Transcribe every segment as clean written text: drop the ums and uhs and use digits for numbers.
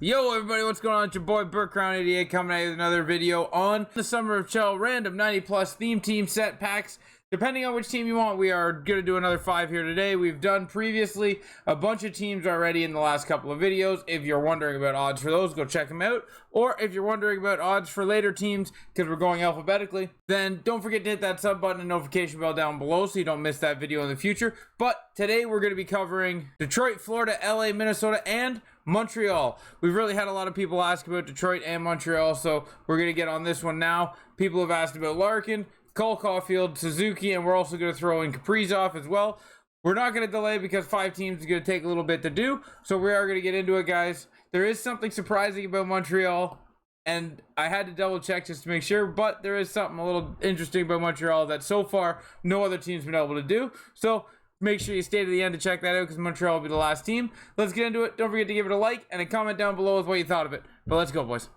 Yo everybody, what's going on? It's your boy BurkCrown88 coming at you with another video on the Summer of Chill random 90 plus theme team set packs. Depending on which team you want, we are going to do another 5 here today. We've done previously a bunch of teams already in the last couple of videos. If you're wondering about odds for those, go check them out. Or if you're wondering about odds for later teams, because we're going alphabetically, then don't forget to hit that sub button and notification bell down below so you don't miss that video in the future. But today we're going to be covering Detroit, Florida, LA, Minnesota, and Montreal. We've really had a lot of people ask about Detroit and Montreal, so we're going to get on this one now. People have asked about Larkin, Cole Caulfield, Suzuki, and we're also going to throw in Kaprizov as well. We're not going to delay because 5 teams is going to take a little bit to do, so we are going to get into it, guys. There is something surprising about Montreal, and I had to double check just to make sure, but there is something a little interesting about Montreal that so far no other team's been able to do. So make sure you stay to the end to check that out because Montreal will be the last team. Let's get into it. Don't forget to give it a like and a comment down below with what you thought of it. But let's go, boys.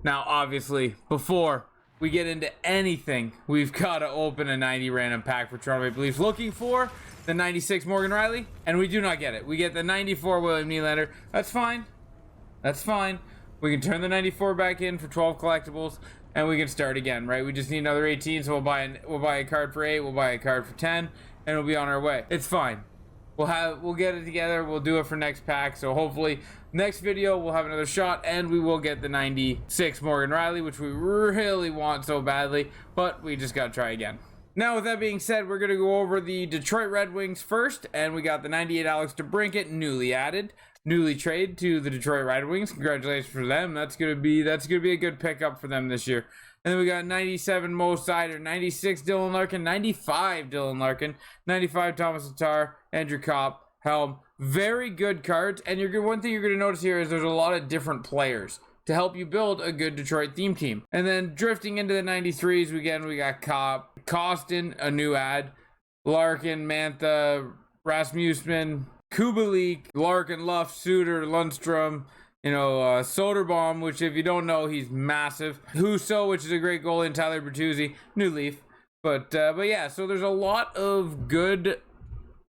Now, obviously, before we get into anything, we've got to open a 90 random pack for Toronto Maple Leafs, looking for the 96 Morgan Riley, and we do not get it. We get the 94 William Nylander. That's fine. That's fine. We can turn the 94 back in for 12 collectibles, and we can start again, right? We just need another 18, so we'll buy a card for 8, we'll buy a card for 10, and we'll be on our way. It's fine. We'll get it together. We'll do it for next pack. So hopefully next video we'll have another shot and we will get the 96 Morgan Riley, which we really want so badly, but we just gotta try again. Now, with that being said, we're gonna go over the Detroit Red Wings first, and we got the 98 Alex DeBrincat, newly added, newly traded to the Detroit Red Wings. Congratulations for them. That's gonna be a good pickup for them this year. And then we got 97 Mo Sider, 96 Dylan Larkin, 95 Dylan Larkin, 95 Thomas Tatar, Andrew Kopp, Helm. Very good cards. And one thing you're going to notice here is there's a lot of different players to help you build a good Detroit theme team. And then drifting into the 93s, we got Kopp, Kostin, a new ad, Larkin, Mantha, Rasmussen, Kubalik, Larkin, Luff, Suter, Lundstrom, Soderbaum, which if you don't know, he's massive. Husso, which is a great goalie, and Tyler Bertuzzi, new Leaf. But yeah, so there's a lot of good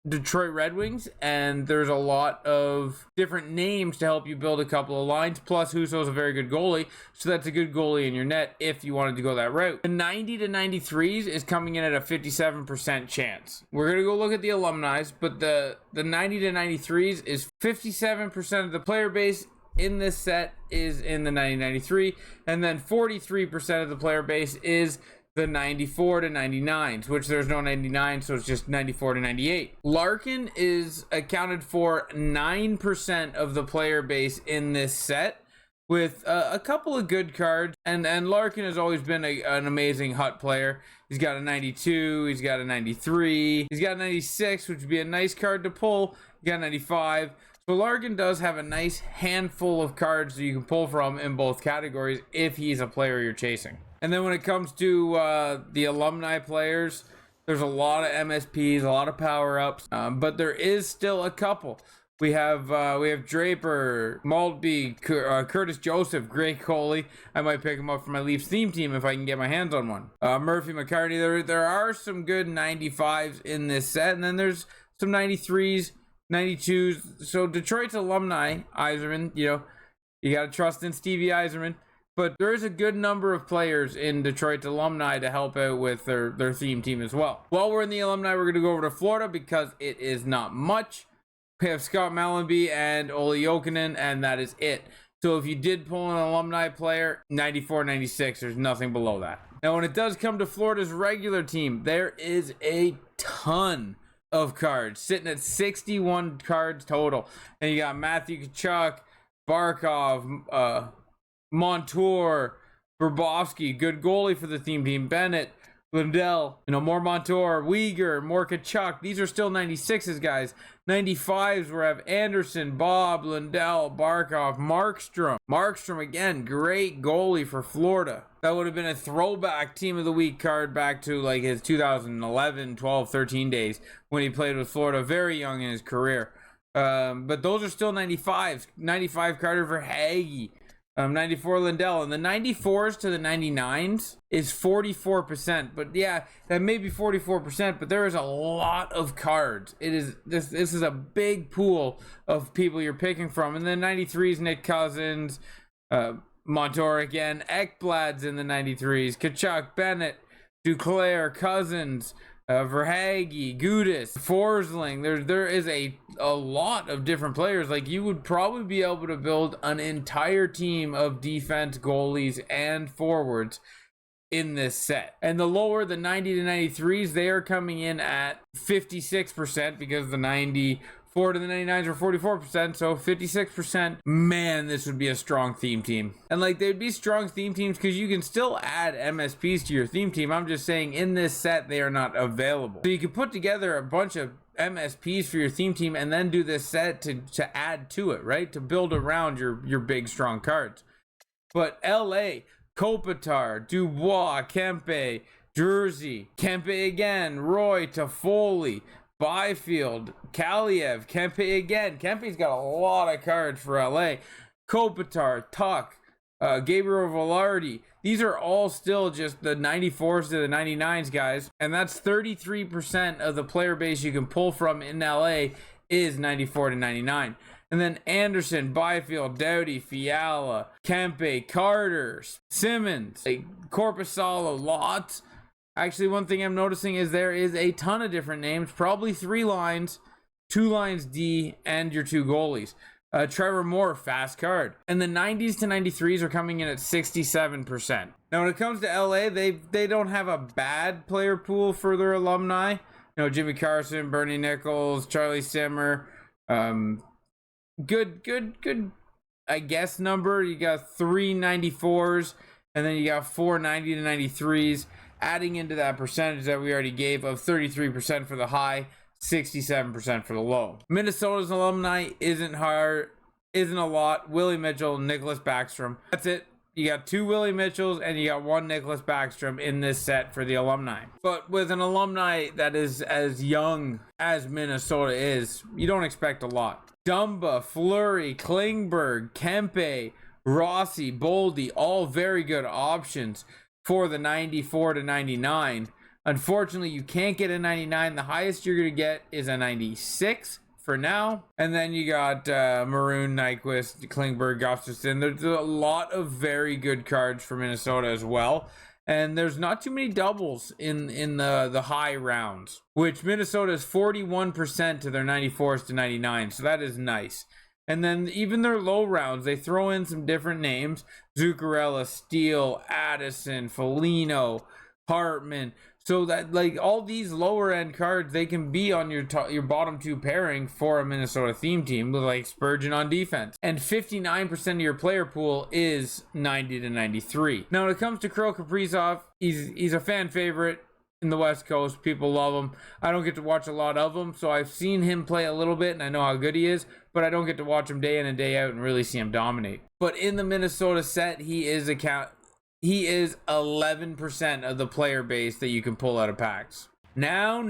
Detroit Red Wings, and there's a lot of different names to help you build a couple of lines. Plus, Husso's a very good goalie, so that's a good goalie in your net if you wanted to go that route. The 90 to 93s is coming in at a 57% chance. We're gonna go look at the alumni, but the 90 to 93s is 57% of the player base in this set is in the 90-93, and then 43% of the player base is the 94 to 99s, which there's no 99, so it's just 94 to 98. Larkin is accounted for 9% of the player base in this set, with a couple of good cards, and Larkin has always been an amazing HUT player. He's got a 92, he's got a 93, he's got a 96, which would be a nice card to pull. He got a 95. So Larkin does have a nice handful of cards that you can pull from in both categories if he's a player you're chasing. And then when it comes to the alumni players, there's a lot of MSPs, a lot of power-ups, but there is still a couple. We have Draper, Maltby, Curtis Joseph, great goalie. I might pick him up for my Leafs theme team if I can get my hands on one. Murphy McCartney. There are some good 95s in this set, and then there's some 93s. 92s. So Detroit's alumni, Yzerman, you got to trust in Stevie Yzerman. But there is a good number of players in Detroit's alumni to help out with their theme team as well. While we're in the alumni, we're going to go over to Florida because it is not much. We have Scott Mallenby and Olli Jokinen, and that is it. So if you did pull an alumni player, 94, 96, there's nothing below that. Now, when it does come to Florida's regular team, there is a ton of cards, sitting at 61 cards total. And you got Matthew Tkachuk, Barkov, Montour, Bobrovsky, good goalie for the theme team, Bennett, Lindell, more Montour, Uyghur, more Tkachuk. These are still 96s, guys. 95s, we have Anderson, Bob, Lindell, Barkov, Markstrom. Markstrom, again, great goalie for Florida. That would have been a throwback Team of the Week card back to like his 2011, 12, 13 days when he played with Florida, very young in his career. But those are still 95s. 95 Carter Verhaeghe. 94 Lindell, and the 94s to the 99s is 44%. But yeah, that may be 44%, but there is a lot of cards. It is this is a big pool of people you're picking from. And then 93s, Nick Cousins, Montour again, Ekblad's in the 93s, Kachuk, Bennett, Duclair, Cousins, Verhaeghe, Gudis, Forsling. There is a lot of different players. Like, you would probably be able to build an entire team of defense, goalies, and forwards in this set. And the lower, the 90 to 93s, they are coming in at 56% because the 94 to the 99s are 44%, so 56%. Man, this would be a strong theme team. And like, they'd be strong theme teams because you can still add MSPs to your theme team. I'm just saying, in this set, they are not available. So you could put together a bunch of MSPs for your theme team and then do this set to add to it, right? To build around your big, strong cards. But LA, Kopitar, Dubois, Kempe, Jersey, Kempe again, Roy, Toffoli, Byfield, Kaliev, Kempe again. Kempe's got a lot of cards for LA. Kopitar, Tuck, Gabriel Velarde. These are all still just the 94s to the 99s, guys. And that's 33% of the player base you can pull from in LA is 94 to 99. And then Anderson, Byfield, Doughty, Fiala, Kempe, Carter, Simmons, Korpisalo, lots. Actually, one thing I'm noticing is there is a ton of different names, probably 3 lines, 2 lines D, and your 2 goalies. Trevor Moore, fast card. And the 90s to 93s are coming in at 67%. Now, when it comes to LA, they don't have a bad player pool for their alumni. You know, Jimmy Carson, Bernie Nichols, Charlie Simmer. Good, I guess, number. You got 3 94s, and then you got 4 90 to 93s. Adding into that percentage that we already gave of 33% for the high, 67% for the low. Minnesota's alumni isn't a lot. Willie Mitchell, Nicholas Backstrom. That's it. You got 2 Willie Mitchells and you got 1 Nicholas Backstrom in this set for the alumni. But with an alumni that is as young as Minnesota is, you don't expect a lot. Dumba, Fleury, Klingberg, Kempe, Rossi, Boldy, all very good options for the 94 to 99. Unfortunately, you can't get a 99. The highest you're going to get is a 96 for now. And then you got Maroon, Nyquist, Klingberg, Gustafsson. There's a lot of very good cards for Minnesota as well. And there's not too many doubles in the high rounds, which Minnesota is 41% to their 94s to 99. So that is nice. And then even their low rounds, they throw in some different names. Zuccarello, Steele, Addison, Foligno, Hartman. So that, like, all these lower end cards, they can be on your bottom 2 pairing for a Minnesota theme team with like Spurgeon on defense. And 59% of your player pool is 90 to 93. Now when it comes to Kirill Kaprizov, he's a fan favorite in the West Coast. People love him. I don't get to watch a lot of him, so I've seen him play a little bit and I know how good he is, but I don't get to watch him day in and day out and really see him dominate. But in the Minnesota set, he is 11% of the player base that you can pull out of packs. Now,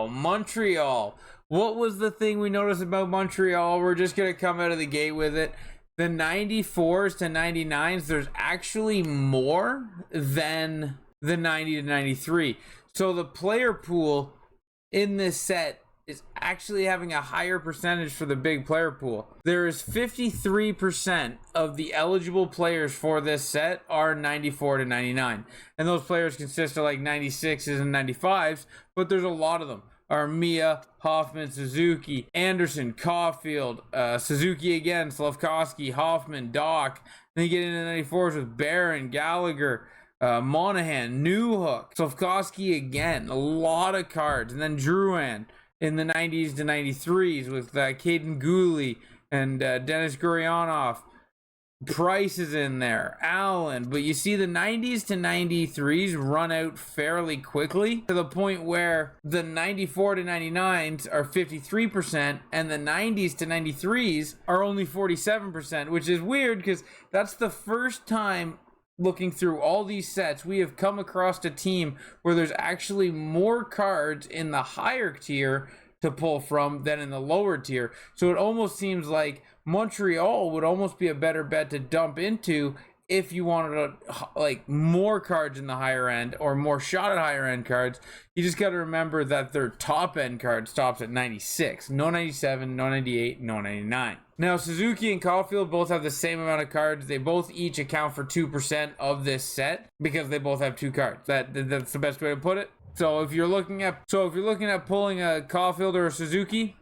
Montreal. What was the thing we noticed about Montreal? We're just going to come out of the gate with it. The 94s to 99s, there's actually more than the 90 to 93. So the player pool in this set is actually having a higher percentage for the big player pool. There is 53% of the eligible players for this set are 94 to 99. And those players consist of like 96s and 95s, but there's a lot of them. Armia, Hoffman, Suzuki, Anderson, Caulfield, Suzuki again, Slavkovsky, Hoffman, Doc. Then you get into the 94s with Barron, Gallagher, Monahan, Newhook, Slavkovsky again. A lot of cards. And then Drouin in the 90s to 93s with Caden Gooley and Dennis Gurionov. Price is in there, Allen. But you see the 90s to 93s run out fairly quickly to the point where the 94 to 99s are 53% and the 90s to 93s are only 47%, which is weird because that's the first time looking through all these sets we have come across a team where there's actually more cards in the higher tier to pull from than in the lower tier. So it almost seems like Montreal would almost be a better bet to dump into if you wanted like more cards in the higher end or more shot at higher end cards. You just got to remember that their top end card stops at 96, no 97, no 98, no 99. Now Suzuki and Caulfield both have the same amount of cards. They both each account for 2% of this set because they both have 2 cards. That's the best way to put it. So if you're looking at pulling a Caulfield or a Suzuki,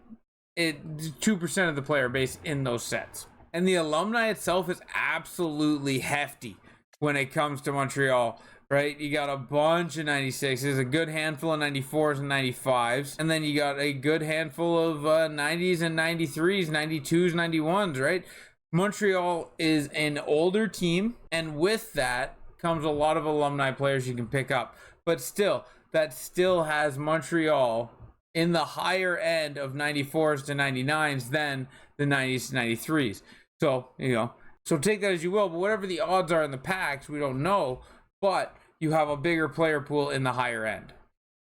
2% of the player base in those sets. And the alumni itself is absolutely hefty when it comes to Montreal, right? You got a bunch of 96s, a good handful of 94s and 95s, and then you got a good handful of 90s and 93s, 92s, 91s, right? Montreal is an older team, and with that comes a lot of alumni players you can pick up. But still, that still has Montreal in the higher end of 94s to 99s than the 90s to 93s. So, so take that as you will, but whatever the odds are in the packs, we don't know, but you have a bigger player pool in the higher end.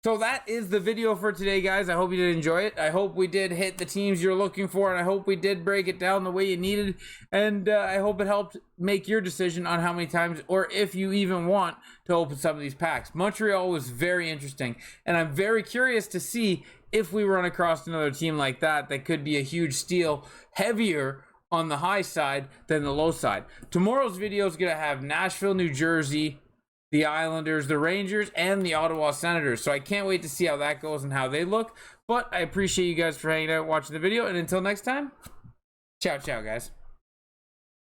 So that is the video for today, guys. I hope you did enjoy it. I hope we did hit the teams you're looking for, and I hope we did break it down the way you needed, and I hope it helped make your decision on how many times, or if you even want to open some of these packs. Montreal was very interesting, and I'm very curious to see if we run across another team like that could be a huge steal, heavier on the high side than the low side. Tomorrow's video is going to have Nashville, New Jersey, the Islanders, the Rangers, and the Ottawa Senators. So I can't wait to see how that goes and how they look. But I appreciate you guys for hanging out, watching the video. And until next time, ciao, ciao, guys.